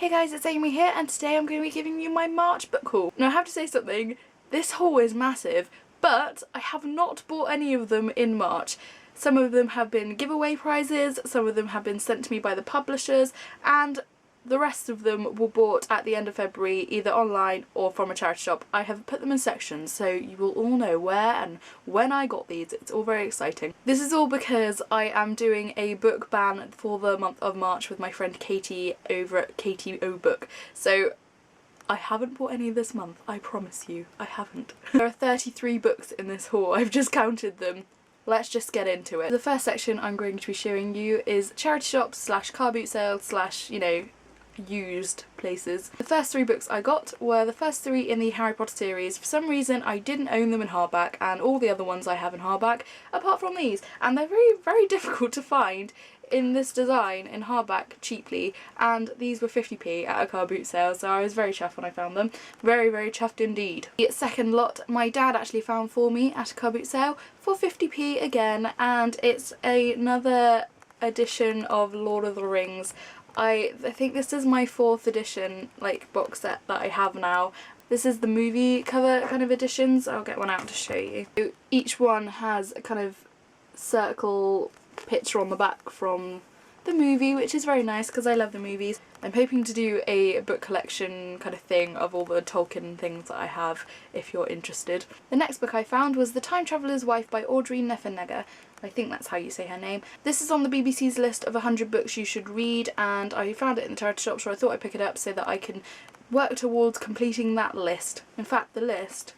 Hey guys, it's Amy here, and today I'm going to be giving you my March book haul. Now I have to say something, this haul is massive, but I have not bought any of them in March. Some of them have been giveaway prizes, some of them have been sent to me by the publishers, and the rest of them were bought at the end of February, either online or from a charity shop. I have put them in sections so you will all know where and when I got these. It's all very exciting. This is all because I am doing a book ban for the month of March with my friend Katie over at Katie O Book. So I haven't bought any this month, I promise you, I haven't. There are 33 books in this haul, I've just counted them. Let's just get into it. The first section I'm going to be showing you is charity shops slash car boot sales slash, you know, used places. The first 3 books I got were the first 3 in the Harry Potter series. For some reason I didn't own them in hardback, and all the other ones I have in hardback apart from these, and they're very difficult to find in this design in hardback cheaply, and these were 50p at a car boot sale, so I was very chuffed when I found them. Very chuffed indeed. The second lot my dad actually found for me at a car boot sale for 50p again, and it's another edition of Lord of the Rings. I think this is my 4th edition like box set that I have now. This is the movie cover kind of editions. I'll get one out to show you. So each one has a kind of circle picture on the back from the movie, which is very nice because I love the movies. I'm hoping to do a book collection kind of thing of all the Tolkien things that I have, if you're interested. The next book I found was The Time Traveller's Wife by Audrey Niffenegger. I think that's how you say her name. This is on the BBC's list of 100 books you should read, and I found it in the charity shop, so I thought I'd pick it up so that I can work towards completing that list. In fact, the list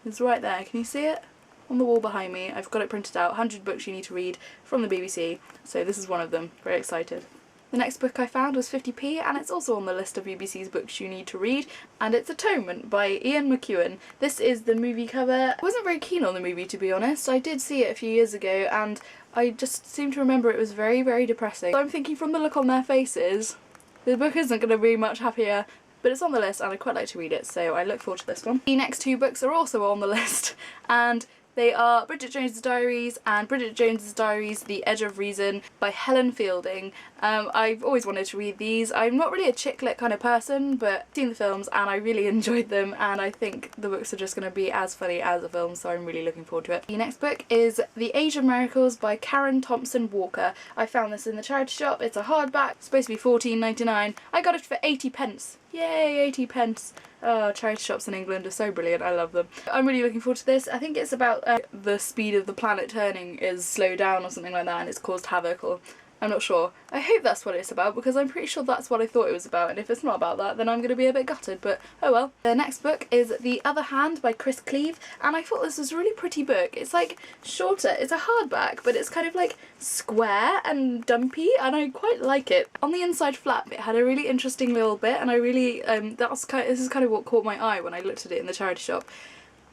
is right there. Can you see it? On the wall behind me. I've got it printed out. 100 books you need to read from the BBC. So this is one of them. Very excited. The next book I found was 50p, and it's also on the list of BBC's books you need to read, and it's Atonement by Ian McEwan. This is the movie cover. I wasn't very keen on the movie, to be honest. I did see it a few years ago and I just seem to remember it was very depressing. So I'm thinking from the look on their faces, the book isn't going to be much happier, but it's on the list and I'd quite like to read it, so I look forward to this one. The next 2 books are also on the list, and they are Bridget Jones's Diaries and Bridget Jones's Diaries The Edge of Reason by Helen Fielding. I've always wanted to read these. I'm not really a chick lit kind of person, but I've seen the films and I really enjoyed them, and I think the books are just going to be as funny as the films, so I'm really looking forward to it. The next book is The Age of Miracles by Karen Thompson Walker. I found this in the charity shop. It's a hardback. It's supposed to be $14.99. I got it for 80 pence. Yay, 80 pence. Oh, charity shops in England are so brilliant, I love them. I'm really looking forward to this. I think it's about the speed of the planet turning is slowed down or something like that, and it's caused havoc, or I'm not sure. I hope that's what it's about because I'm pretty sure that's what I thought it was about, and if it's not about that then I'm going to be a bit gutted, but oh well. The next book is The Other Hand by Chris Cleave, and I thought this was a really pretty book. It's like shorter, it's a hardback, but it's kind of like square and dumpy, and I quite like it. On the inside flap it had a really interesting little bit, and I really, this is kind of what caught my eye when I looked at it in the charity shop.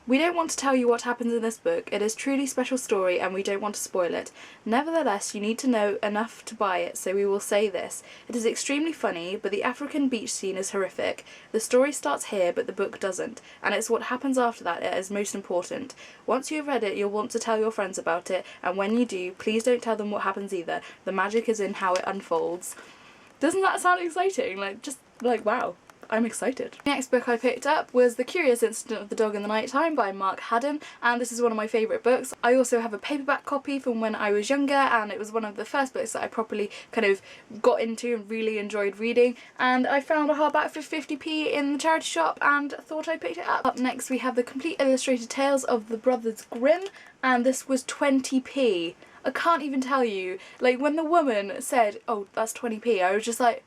We don't want to tell you what happens in this book. It is a truly special story and we don't want to spoil it. Nevertheless, you need to know enough to buy it, so we will say this. It is extremely funny, but the African beach scene is horrific. The story starts here, but the book doesn't, and it's what happens after that that is most important. Once you have read it, you'll want to tell your friends about it, and when you do, please don't tell them what happens either. The magic is in how it unfolds. Doesn't that sound exciting? Wow. I'm excited. The next book I picked up was The Curious Incident of the Dog in the Night Time by Mark Haddon, and this is one of my favourite books. I also have a paperback copy from when I was younger, and it was one of the first books that I properly kind of got into and really enjoyed reading, and I found a hardback for 50p in the charity shop and thought I picked it up. Up next we have The Complete Illustrated Tales of the Brothers Grimm, and this was 20p. I can't even tell you, like when the woman said, oh that's 20p, I was just like,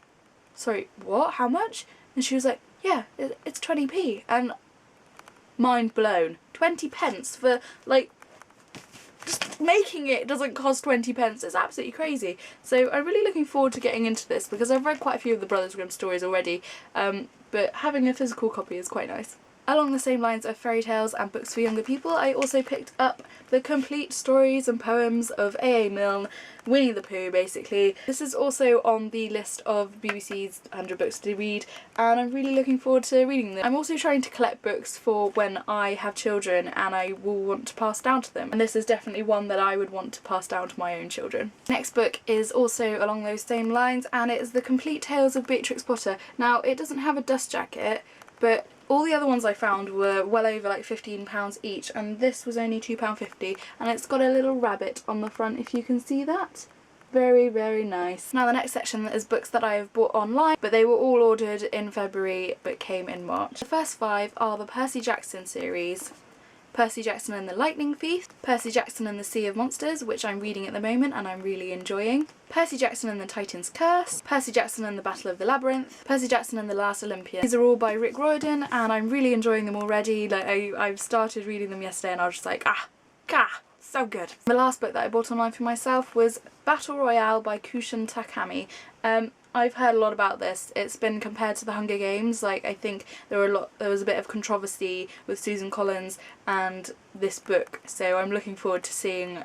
sorry, what? How much? And she was like, yeah, it's 20p, and mind blown. 20 pence for, like, just making it doesn't cost 20 pence. It's absolutely crazy. So I'm really looking forward to getting into this because I've read quite a few of the Brothers Grimm stories already, but having a physical copy is quite nice. Along the same lines of fairy tales and books for younger people, I also picked up the complete stories and poems of A.A. Milne, Winnie the Pooh basically. This is also on the list of BBC's 100 books to read, and I'm really looking forward to reading them. I'm also trying to collect books for when I have children and I will want to pass down to them, and this is definitely one that I would want to pass down to my own children. Next book is also along those same lines, and it is The Complete Tales of Beatrix Potter. Now, it doesn't have a dust jacket, but all the other ones I found were well over like £15 each, and this was only £2.50, and it's got a little rabbit on the front, if you can see that. Very, very nice. Now the next section is books that I have bought online, but they were all ordered in February but came in March. The first 5 are the Percy Jackson series. Percy Jackson and the Lightning Thief, Percy Jackson and the Sea of Monsters, which I'm reading at the moment and I'm really enjoying, Percy Jackson and the Titan's Curse, Percy Jackson and the Battle of the Labyrinth, Percy Jackson and the Last Olympian. These are all by Rick Riordan and I'm really enjoying them already. Like I've started reading them yesterday and I was just like, so good. The last book that I bought online for myself was Battle Royale by Kushan Takami. I've heard a lot about this. It's been compared to the Hunger Games. Like, I think there was a bit of controversy with Susan Collins and this book, so I'm looking forward to seeing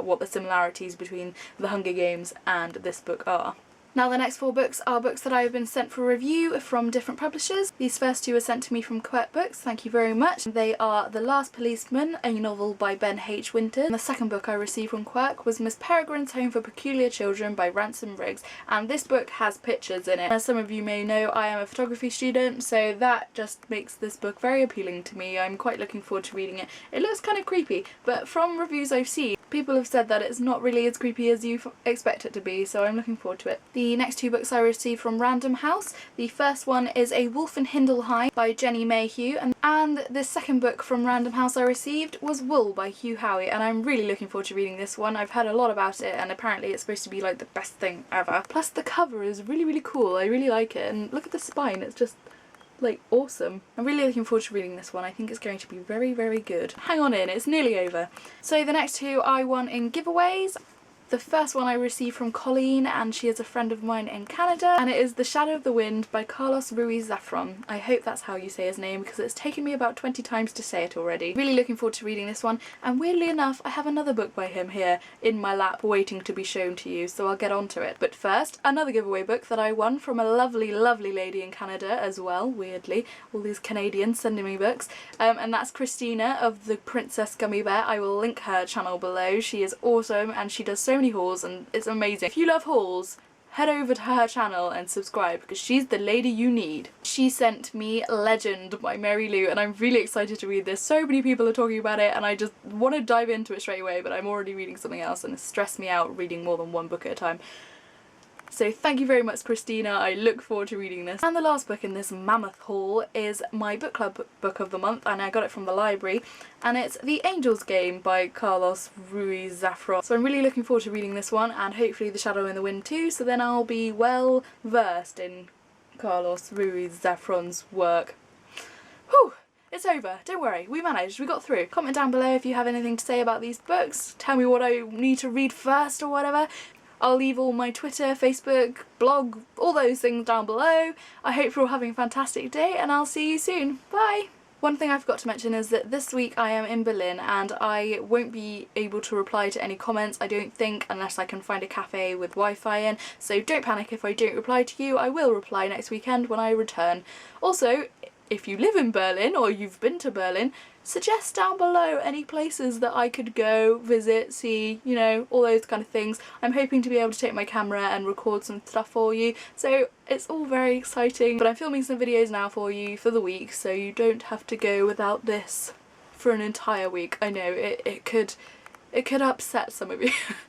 what the similarities between the Hunger Games and this book are. Now the next 4 books are books that I have been sent for review from different publishers. These first 2 were sent to me from Quirk Books, thank you very much. They are The Last Policeman, a novel by Ben H. Winters. And the second book I received from Quirk was Miss Peregrine's Home for Peculiar Children by Ransom Riggs, and this book has pictures in it. As some of you may know, I am a photography student, so that just makes this book very appealing to me. I'm quite looking forward to reading it. It looks kind of creepy, but from reviews I've seen, people have said that it's not really as creepy as you expect it to be, so I'm looking forward to it. The next 2 books I received from Random House. The first one is A Wolf in Hindleheim by Jenny Mayhew, and the second book from Random House I received was Wool by Hugh Howey, and I'm really looking forward to reading this one. I've heard a lot about it and apparently it's supposed to be like the best thing ever. Plus the cover is really, really cool. I really like it, and look at the spine, it's just like awesome. I'm really looking forward to reading this one. I think it's going to be very, very good. Hang on in, it's nearly over. So the next 2 I won in giveaways. The first one I received from Colleen, and she is a friend of mine in Canada, and it is The Shadow of the Wind by Carlos Ruiz Zafron. I hope that's how you say his name because it's taken me about 20 times to say it already. Really looking forward to reading this one, and weirdly enough I have another book by him here in my lap waiting to be shown to you, so I'll get on to it. But first, another giveaway book that I won from a lovely, lovely lady in Canada as well, weirdly. All these Canadians sending me books. And that's Christina of the Princess Gummy Bear. I will link her channel below. She is awesome and she does so many hauls and it's amazing. If you love hauls, head over to her channel and subscribe because she's the lady you need. She sent me Legend by Mary Lou and I'm really excited to read this. So many people are talking about it and I just want to dive into it straight away, but I'm already reading something else and it's stressed me out reading more than 1 book at a time. So thank you very much, Christina. I look forward to reading this. And the last book in this mammoth haul is my book club book of the month, and I got it from the library, and it's The Angel's Game by Carlos Ruiz Zafron. So I'm really looking forward to reading this one, and hopefully The Shadow in the Wind too, so then I'll be well versed in Carlos Ruiz Zafron's work. Whew! It's over. Don't worry. We managed. We got through. Comment down below if you have anything to say about these books. Tell me what I need to read first or whatever. I'll leave all my Twitter, Facebook, blog, all those things down below. I hope you're all having a fantastic day and I'll see you soon. Bye! One thing I forgot to mention is that this week I am in Berlin and I won't be able to reply to any comments, I don't think, unless I can find a cafe with Wi-Fi in, so don't panic if I don't reply to you. I will reply next weekend when I return. Also, if you live in Berlin or you've been to Berlin, suggest down below any places that I could go, visit, see, you know, all those kind of things. I'm hoping to be able to take my camera and record some stuff for you, so it's all very exciting. But I'm filming some videos now for you for the week, so you don't have to go without this for an entire week. I know, it could upset some of you.